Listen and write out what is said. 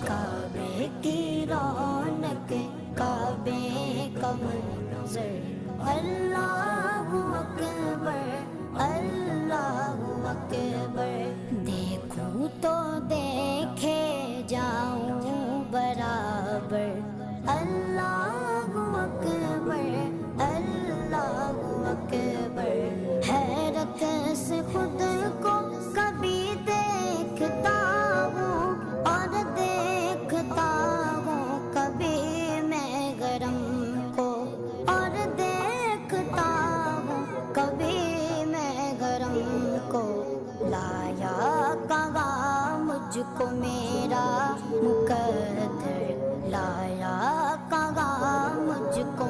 کعبے کی رونق کعبے کا منظر اللہ اکبر اللہ اکبر دیکھوں تو دیکھے جاؤں برابر اللہ اکبر اللہ اکبر حیرت سے خود کو کبھی دیکھتا ہوں اور دیکھتا ہوں کبھی میں گرم کو اور دیکھتا ہوں کبھی میں گرم کو لایا کہاں مجھ کو میرا مقدر لایا کہاں مجھ کو